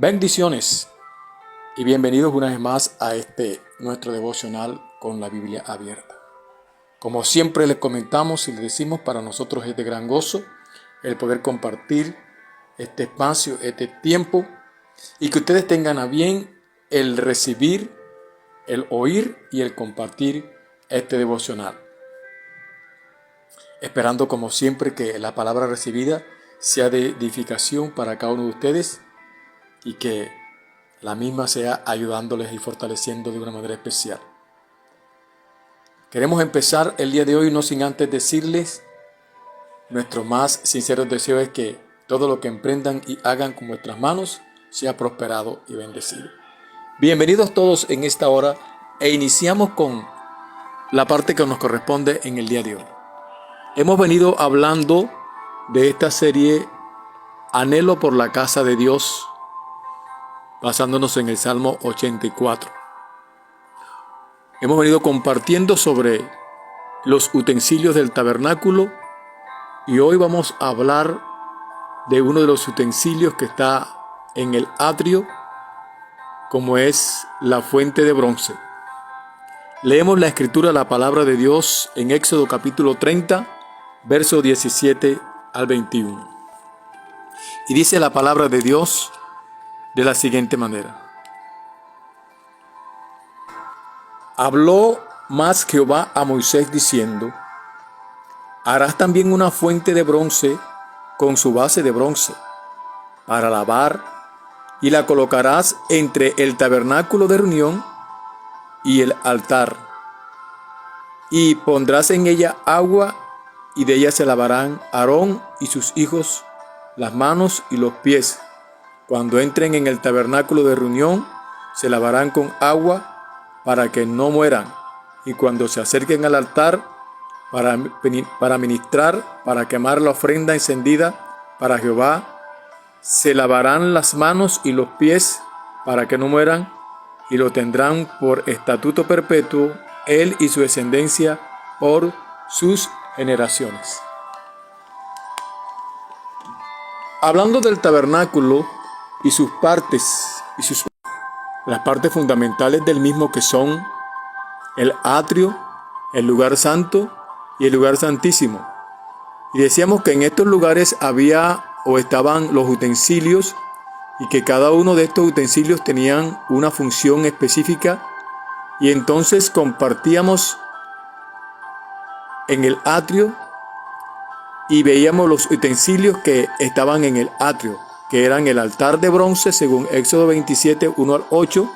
Bendiciones y bienvenidos una vez más a nuestro devocional con la Biblia abierta. Como siempre les comentamos y les decimos, para nosotros es de gran gozo el poder compartir este espacio, este tiempo, y que ustedes tengan a bien el recibir, el oír y el compartir este devocional. Esperando como siempre que la palabra recibida sea de edificación para cada uno de ustedes y que la misma sea ayudándoles y fortaleciendo de una manera especial. Queremos empezar el día de hoy no sin antes decirles: nuestro más sincero deseo es que todo lo que emprendan y hagan con vuestras manos sea prosperado y bendecido. Bienvenidos todos en esta hora e iniciamos con la parte que nos corresponde en el día de hoy. Hemos venido hablando de esta serie Anhelo por la casa de Dios, basándonos en el Salmo 84. Hemos venido compartiendo sobre los utensilios del tabernáculo y hoy vamos a hablar de uno de los utensilios que está en el atrio, como es la fuente de bronce. Leemos la escritura, la palabra de Dios en Éxodo capítulo 30, versos 17 al 21. Y dice la palabra de Dios de la siguiente manera: Habló más Jehová a Moisés diciendo: harás también una fuente de bronce con su base de bronce para lavar, y la colocarás entre el tabernáculo de reunión y el altar, y pondrás en ella agua, y de ella se lavarán Aarón y sus hijos las manos y los pies. Cuando entren en el tabernáculo de reunión, se lavarán con agua para que no mueran. Y cuando se acerquen al altar para ministrar, para quemar la ofrenda encendida para Jehová, se lavarán las manos y los pies para que no mueran, y lo tendrán por estatuto perpetuo, él y su descendencia por sus generaciones. Hablando del tabernáculo y sus partes, las partes fundamentales del mismo, que son el atrio, el lugar santo y el lugar santísimo. Y decíamos que en estos lugares había o estaban los utensilios, y que cada uno de estos utensilios tenían una función específica, y entonces compartíamos en el atrio y veíamos los utensilios que estaban en el atrio, que eran el altar de bronce según Éxodo 27, 1 al 8,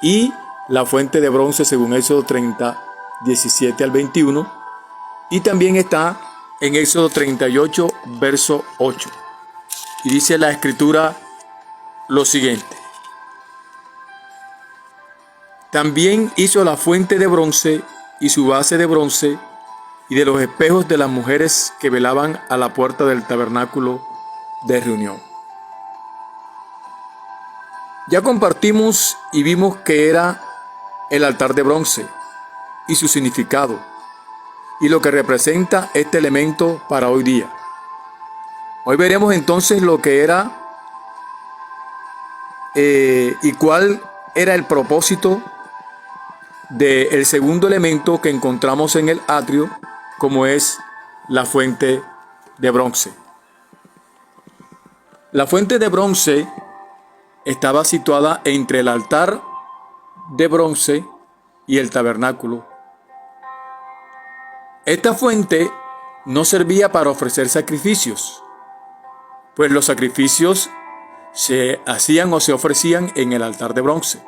y la fuente de bronce según Éxodo 30, 17 al 21, y también está en Éxodo 38, verso 8. Y dice la escritura lo siguiente: también hizo la fuente de bronce y su base de bronce, y de los espejos de las mujeres que velaban a la puerta del tabernáculo de reunión. Ya compartimos y vimos que era el altar de bronce y su significado, y lo que representa este elemento para hoy día. Hoy veremos entonces lo que era y cuál era el propósito del segundo elemento que encontramos en el atrio, como es la fuente de bronce. La fuente de bronce estaba situada entre el altar de bronce y el tabernáculo. Esta fuente no servía para ofrecer sacrificios, pues los sacrificios se hacían o se ofrecían en el altar de bronce.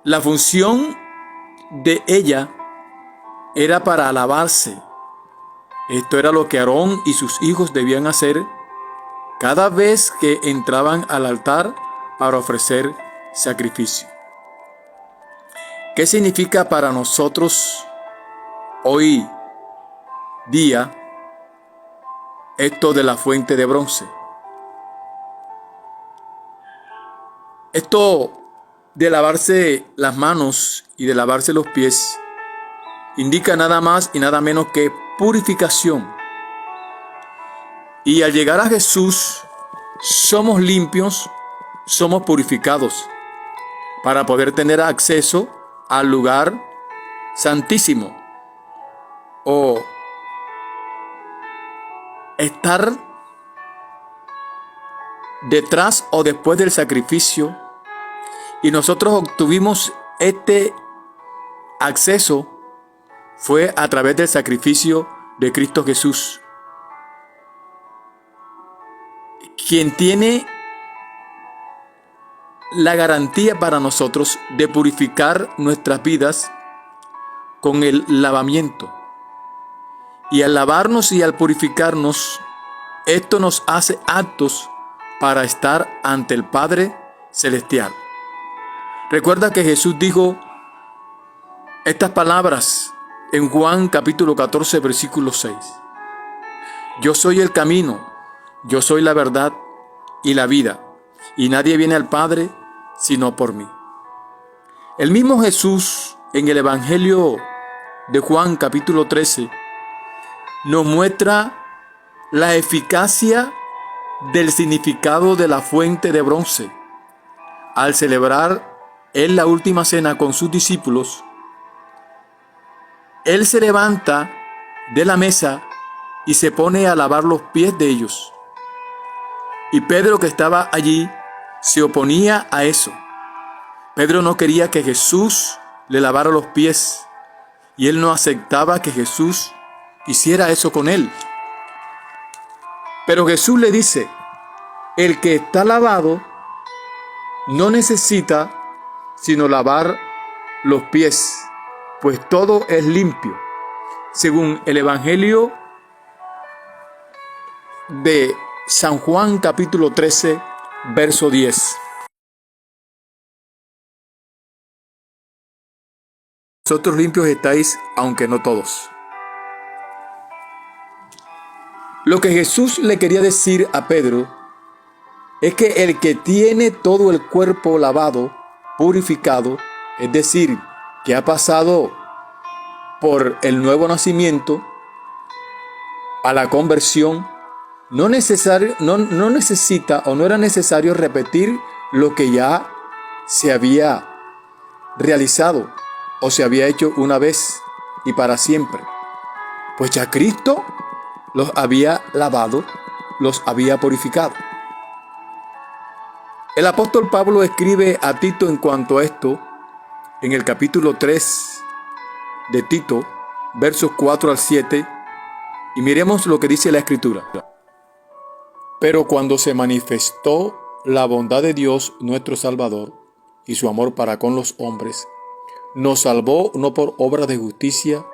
La función de ella era para alabarse. Esto era lo que Aarón y sus hijos debían hacer cada vez que entraban al altar para ofrecer sacrificio. ¿Qué significa para nosotros hoy día esto de la fuente de bronce? Esto de lavarse las manos y de lavarse los pies indica nada más y nada menos que purificación. Y al llegar a Jesús somos limpios, somos purificados para poder tener acceso al lugar santísimo o estar detrás o después del sacrificio. Y nosotros obtuvimos este acceso fue a través del sacrificio de Cristo Jesús, quien tiene la garantía para nosotros de purificar nuestras vidas con el lavamiento. Y al lavarnos y al purificarnos, esto nos hace aptos para estar ante el Padre Celestial. Recuerda que Jesús dijo estas palabras en Juan capítulo 14, versículo 6. Yo soy el camino, yo soy la verdad y la vida, y nadie viene al Padre sino por mí. El mismo Jesús en el Evangelio de Juan capítulo 13 nos muestra la eficacia del significado de la fuente de bronce. Al celebrar Él la última cena con sus discípulos, Él se levanta de la mesa y se pone a lavar los pies de ellos. Y Pedro, que estaba allí, se oponía a eso. Pedro no quería que Jesús le lavara los pies y él no aceptaba que Jesús hiciera eso con él. Pero Jesús le dice, el que está lavado no necesita sino lavar los pies, pues todo es limpio, según el Evangelio de San Juan capítulo 13, verso 10. Vosotros limpios estáis, aunque no todos. Lo que Jesús le quería decir a Pedro es que el que tiene todo el cuerpo lavado, purificado, es decir, que ha pasado por el nuevo nacimiento a la conversión, no necesita o no era necesario repetir lo que ya se había realizado o se había hecho una vez y para siempre. Pues ya Cristo los había lavado, los había purificado. El apóstol Pablo escribe a Tito en cuanto a esto, en el capítulo 3 de Tito, versos 4 al 7, y miremos lo que dice la Escritura. Pero cuando se manifestó la bondad de Dios nuestro Salvador y su amor para con los hombres, nos salvó no por obras de justicia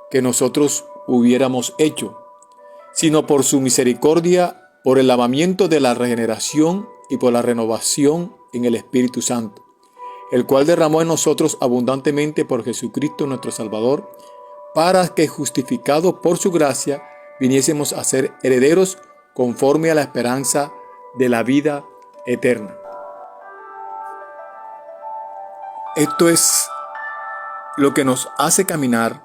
que nosotros hubiéramos hecho, sino por su misericordia, por el lavamiento de la regeneración y por la renovación en el Espíritu Santo, el cual derramó en nosotros abundantemente por Jesucristo nuestro Salvador, para que justificados por su gracia viniésemos a ser herederos conforme a la esperanza de la vida eterna. Esto es lo que nos hace caminar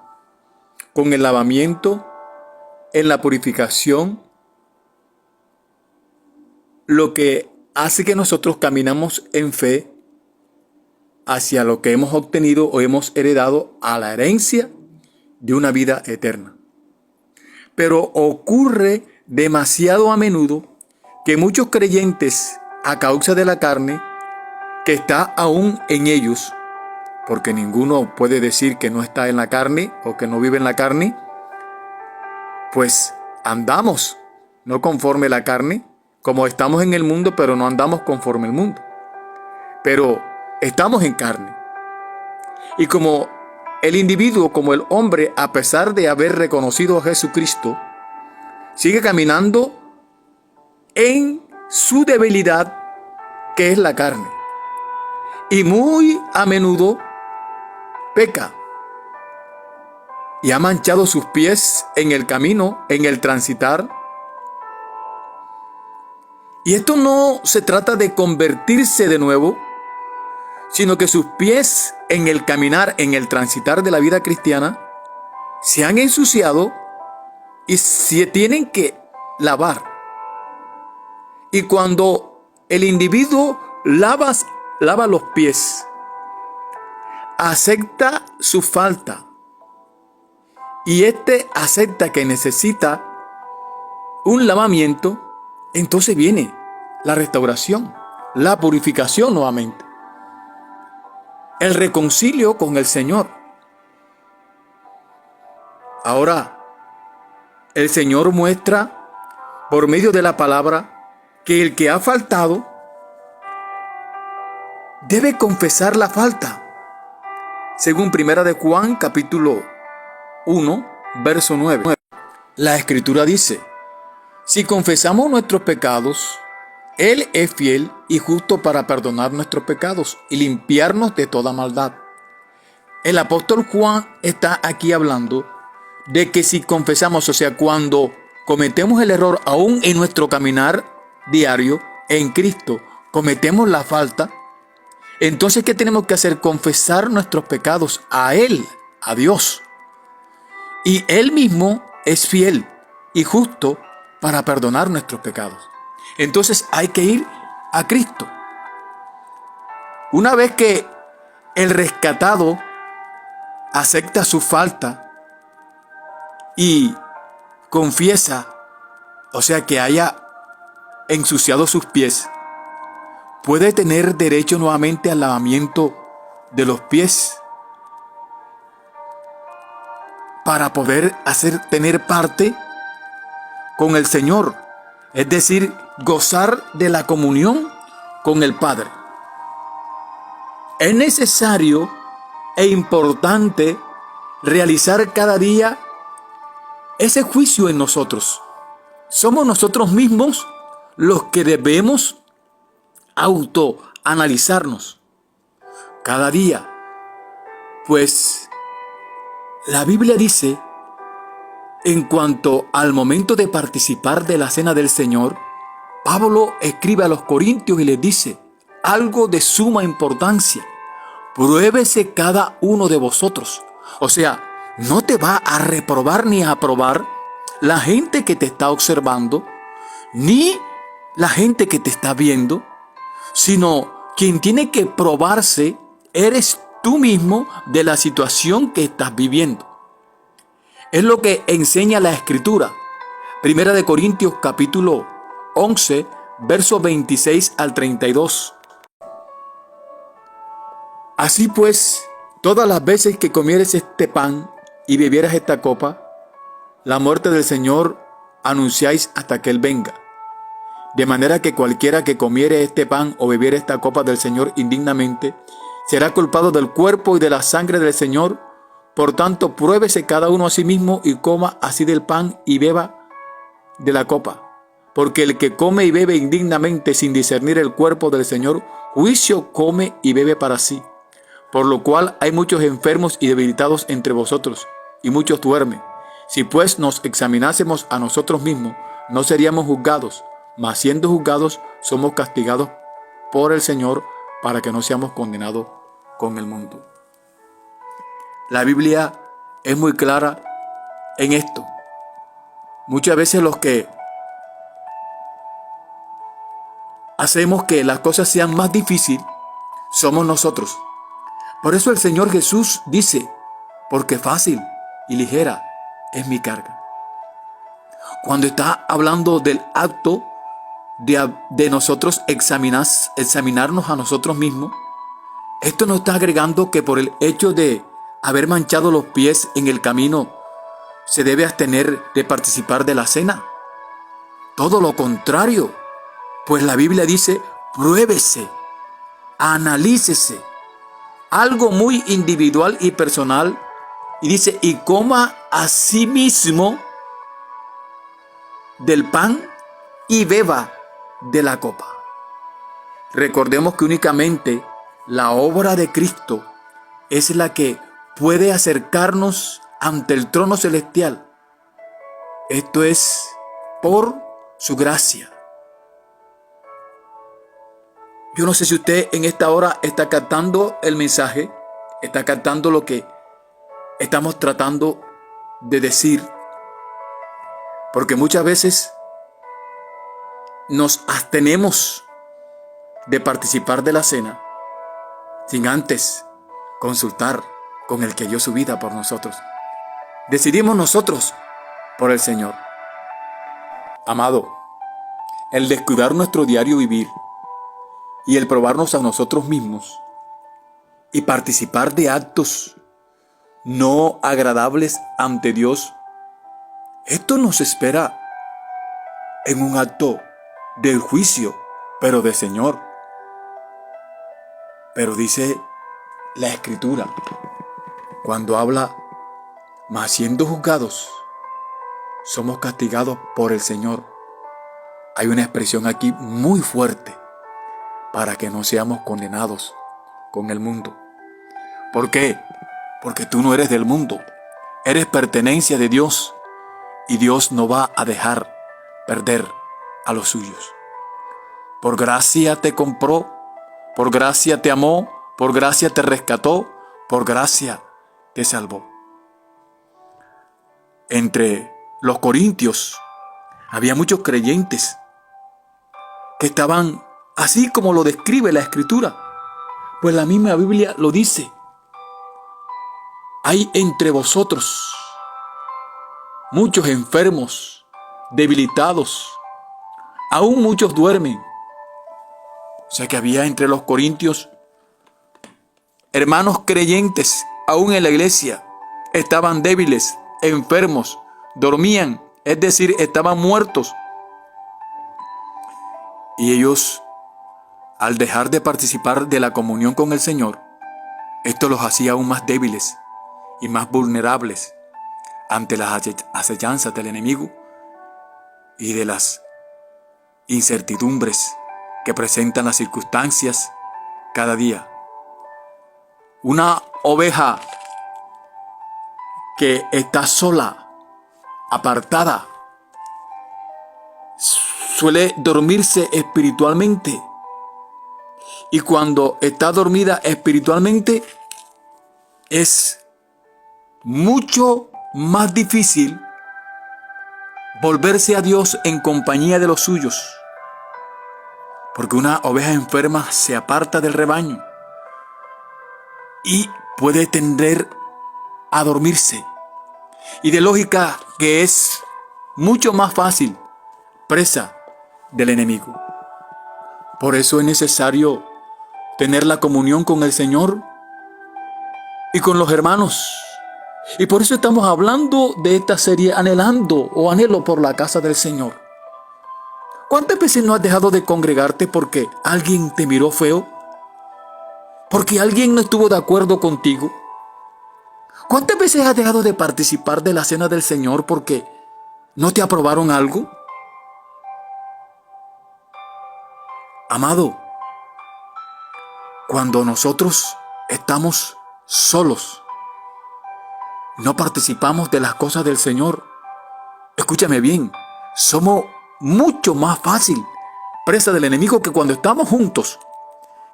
con el lavamiento, en la purificación, lo que hace que nosotros caminamos en fe hacia lo que hemos obtenido o hemos heredado a la herencia de una vida eterna. Pero ocurre demasiado a menudo que muchos creyentes, a causa de la carne, que está aún en ellos, porque ninguno puede decir que no está en la carne o que no vive en la carne, pues andamos no conforme a la carne, como estamos en el mundo, pero no andamos conforme al mundo. Pero estamos en carne. Y como el individuo, como el hombre, a pesar de haber reconocido a Jesucristo, sigue caminando en su debilidad, que es la carne. Y muy a menudo peca. Y ha manchado sus pies en el camino, en el transitar. Y esto no se trata de convertirse de nuevo, sino que sus pies en el caminar, en el transitar de la vida cristiana, se han ensuciado y se tienen que lavar. Y cuando el individuo lava los pies, acepta su falta, y acepta que necesita un lavamiento, entonces viene la restauración, la purificación nuevamente, el reconcilio con el Señor. Ahora, el Señor muestra por medio de la palabra que el que ha faltado debe confesar la falta. Según 1 de Juan capítulo 1, verso 9. La Escritura dice: si confesamos nuestros pecados, Él es fiel y justo para perdonar nuestros pecados y limpiarnos de toda maldad. El apóstol Juan está aquí hablando de que si confesamos, o sea, cuando cometemos el error aún en nuestro caminar diario en Cristo, cometemos la falta, entonces ¿qué tenemos que hacer? Confesar nuestros pecados a Él, a Dios. Y Él mismo es fiel y justo para perdonar nuestros pecados. Entonces hay que ir a Cristo. Una vez que el rescatado acepta su falta y confiesa, o sea, que haya ensuciado sus pies, puede tener derecho nuevamente al lavamiento de los pies para poder tener parte con el Señor, es decir, gozar de la comunión con el Padre. Es necesario e importante realizar cada día ese juicio en nosotros. Somos nosotros mismos los que debemos autoanalizarnos cada día, pues la Biblia dice, en cuanto al momento de participar de la cena del Señor, Pablo escribe a los Corintios y les dice algo de suma importancia: pruébese cada uno de vosotros. O sea, no te va a reprobar ni a aprobar la gente que te está observando, ni la gente que te está viendo, sino quien tiene que probarse eres tú mismo de la situación que estás viviendo. Es lo que enseña la Escritura. 1 Corintios capítulo 11, versos 26 al 32. Así pues, todas las veces que comieres este pan y bebieras esta copa, la muerte del Señor anunciáis hasta que Él venga. De manera que cualquiera que comiere este pan o bebiere esta copa del Señor indignamente, será culpado del cuerpo y de la sangre del Señor. Por tanto, pruébese cada uno a sí mismo y coma así del pan y beba de la copa. Porque el que come y bebe indignamente sin discernir el cuerpo del Señor, juicio come y bebe para sí. Por lo cual hay muchos enfermos y debilitados entre vosotros, y muchos duermen. Si pues nos examinásemos a nosotros mismos, no seríamos juzgados, mas siendo juzgados, somos castigados por el Señor para que no seamos condenados con el mundo. La Biblia es muy clara en esto. Muchas veces los que hacemos que las cosas sean más difíciles somos nosotros. Por eso el Señor Jesús dice: porque fácil y ligera es mi carga. Cuando está hablando del acto de nosotros examinarnos a nosotros mismos, esto nos está agregando que por el hecho de haber manchado los pies en el camino, se debe abstener de participar de la cena. Todo lo contrario, pues la Biblia dice: pruébese, analícese. Algo muy individual y personal. Y dice: y coma a sí mismo del pan y beba de la copa. Recordemos que únicamente la obra de Cristo es la que puede acercarnos ante el trono celestial. Esto es por su gracia. Yo no sé si usted en esta hora está captando el mensaje, está captando lo que estamos tratando de decir, porque muchas veces nos abstenemos de participar de la cena sin antes consultar con el que dio su vida por nosotros. Decidimos nosotros por el Señor. Amado, el descuidar nuestro diario vivir y el probarnos a nosotros mismos y participar de actos no agradables ante Dios, esto nos espera en un acto del juicio, pero del Señor. Pero dice la Escritura, cuando habla, mas siendo juzgados, somos castigados por el Señor. Hay una expresión aquí muy fuerte para que no seamos condenados con el mundo. ¿Por qué? Porque tú no eres del mundo, eres pertenencia de Dios y Dios no va a dejar perder a los suyos. Por gracia te compró, por gracia te amó, por gracia te rescató, por gracia te salvó. Entre los corintios había muchos creyentes que estaban así como lo describe la Escritura, pues la misma Biblia lo dice. Hay entre vosotros muchos enfermos, debilitados, aún muchos duermen. O sea que había entre los corintios hermanos creyentes, aún en la iglesia, estaban débiles, enfermos, dormían, es decir, estaban muertos. Y ellos, al dejar de participar de la comunión con el Señor, esto los hacía aún más débiles y más vulnerables ante las acechanzas del enemigo y de las incertidumbres que presentan las circunstancias cada día. Una oveja que está sola, apartada, suele dormirse espiritualmente. Y cuando está dormida espiritualmente, es mucho más difícil volverse a Dios en compañía de los suyos. Porque una oveja enferma se aparta del rebaño y puede tender a dormirse. Y de lógica que es mucho más fácil presa del enemigo. Por eso es necesario tener la comunión con el Señor y con los hermanos. Y por eso estamos hablando de esta serie anhelo por la casa del Señor. ¿Cuántas veces no has dejado de congregarte porque alguien te miró feo? ¿Porque alguien no estuvo de acuerdo contigo? ¿Cuántas veces has dejado de participar de la cena del Señor porque no te aprobaron algo? Amado, cuando nosotros estamos solos, no participamos de las cosas del Señor, escúchame bien, somos mucho más fácil presa del enemigo que cuando estamos juntos,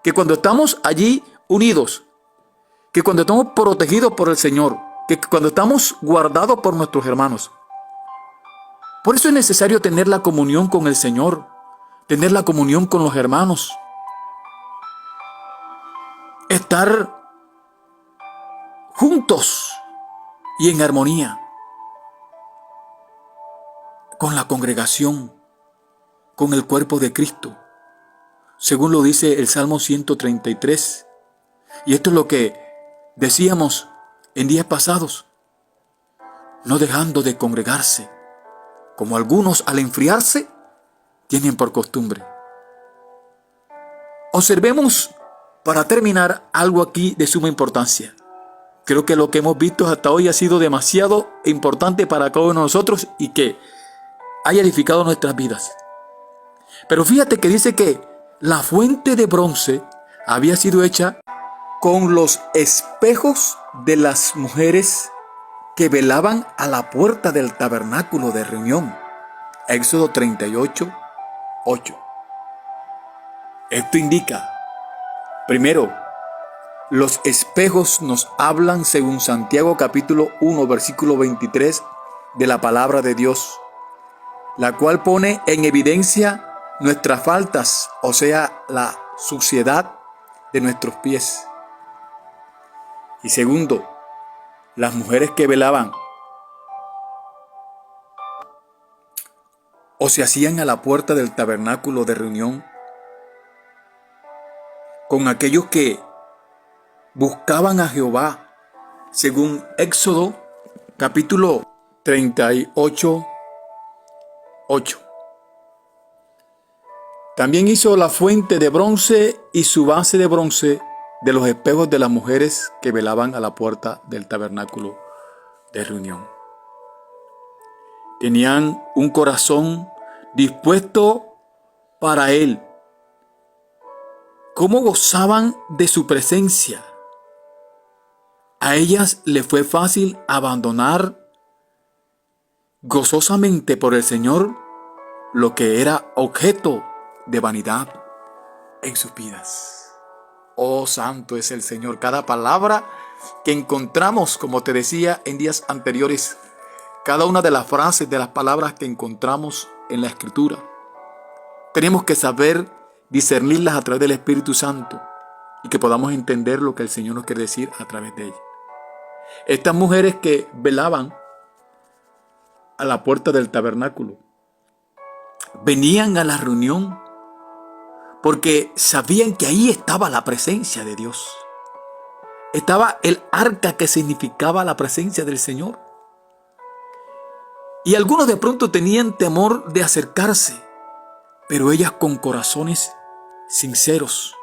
que cuando estamos allí unidos, que cuando estamos protegidos por el Señor, que cuando estamos guardados por nuestros hermanos. Por eso es necesario tener la comunión con el Señor, tener la comunión con los hermanos, estar juntos y en armonía con la congregación, con el cuerpo de Cristo, según lo dice el Salmo 133. Y esto es lo que decíamos en días pasados, no dejando de congregarse, como algunos al enfriarse tienen por costumbre. Observemos para terminar algo aquí de suma importancia. Creo que lo que hemos visto hasta hoy ha sido demasiado importante para cada uno de nosotros y que haya edificado nuestras vidas. Pero fíjate que dice que la fuente de bronce había sido hecha con los espejos de las mujeres que velaban a la puerta del tabernáculo de reunión. Éxodo 38, 8. Esto indica, primero, los espejos nos hablan según Santiago capítulo 1, versículo 23 de la palabra de Dios, la cual pone en evidencia nuestras faltas, o sea, la suciedad de nuestros pies. Y segundo, las mujeres que velaban o se hacían a la puerta del tabernáculo de reunión con aquellos que buscaban a Jehová, según Éxodo capítulo 38, 8. También hizo la fuente de bronce y su base de bronce de los espejos de las mujeres que velaban a la puerta del tabernáculo de reunión. Tenían un corazón dispuesto para Él. ¿Cómo gozaban de su presencia? A ellas les fue fácil abandonar gozosamente por el Señor lo que era objeto de vanidad en sus vidas. Oh, santo es el Señor. Cada palabra que encontramos, como te decía en días anteriores, cada una de las frases, de las palabras que encontramos en la Escritura, tenemos que saber discernirlas a través del Espíritu Santo y que podamos entender lo que el Señor nos quiere decir a través de ellas. Estas mujeres que velaban a la puerta del tabernáculo venían a la reunión porque sabían que ahí estaba la presencia de Dios. Estaba el arca que significaba la presencia del Señor. Y algunos de pronto tenían temor de acercarse, pero ellas con corazones sinceros,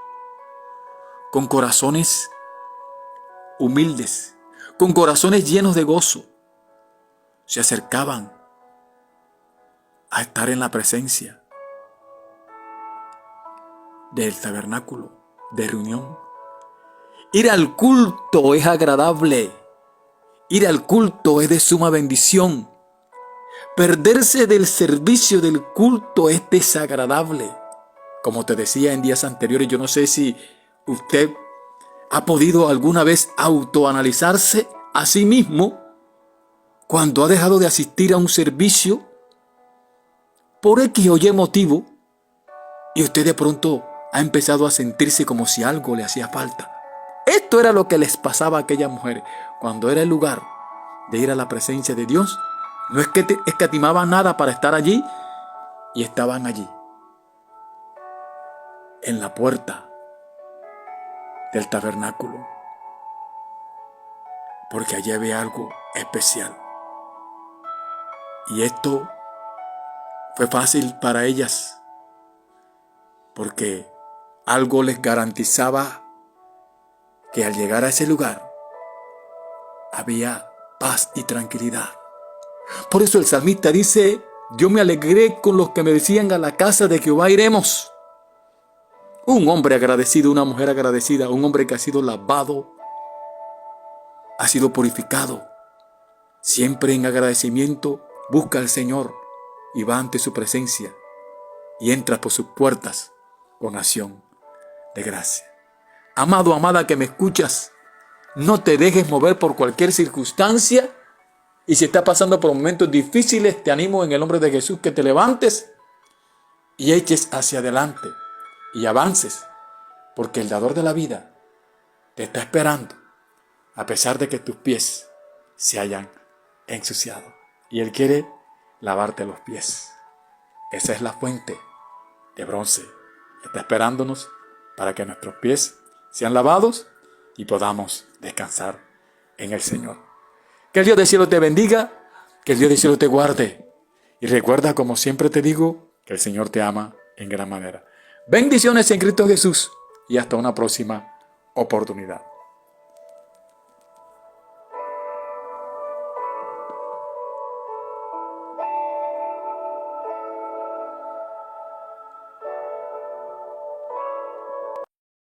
con corazones humildes, con corazones llenos de gozo, se acercaban a estar en la presencia del tabernáculo de reunión. Ir al culto es agradable. Ir al culto es de suma bendición. Perderse del servicio del culto es desagradable. Como te decía en días anteriores, yo no sé si usted ha podido alguna vez autoanalizarse a sí mismo cuando ha dejado de asistir a un servicio por X o Y motivo y usted de pronto ha empezado a sentirse como si algo le hacía falta. Esto era lo que les pasaba a aquellas mujeres. Cuando era el lugar de ir a la presencia de Dios, no es que escatimaban nada para estar allí y estaban allí, en la puerta del tabernáculo, porque allí había algo especial. Y esto fue fácil para ellas, porque algo les garantizaba que al llegar a ese lugar había paz y tranquilidad. Por eso el salmista dice: yo me alegré con los que me decían, a la casa de Jehová iremos. Un hombre agradecido, una mujer agradecida, un hombre que ha sido lavado, ha sido purificado, siempre en agradecimiento busca al Señor y va ante su presencia y entra por sus puertas con acción de gracia. Amado, amada que me escuchas, no te dejes mover por cualquier circunstancia. Y si estás pasando por momentos difíciles, te animo en el nombre de Jesús que te levantes y eches hacia adelante y avances, porque el dador de la vida te está esperando, a pesar de que tus pies se hayan ensuciado. Y Él quiere lavarte los pies. Esa es la fuente de bronce que está esperándonos para que nuestros pies sean lavados y podamos descansar en el Señor. Que el Dios del cielo te bendiga, que el Dios del cielo te guarde. Y recuerda, como siempre te digo, que el Señor te ama en gran manera. Bendiciones en Cristo Jesús y hasta una próxima oportunidad.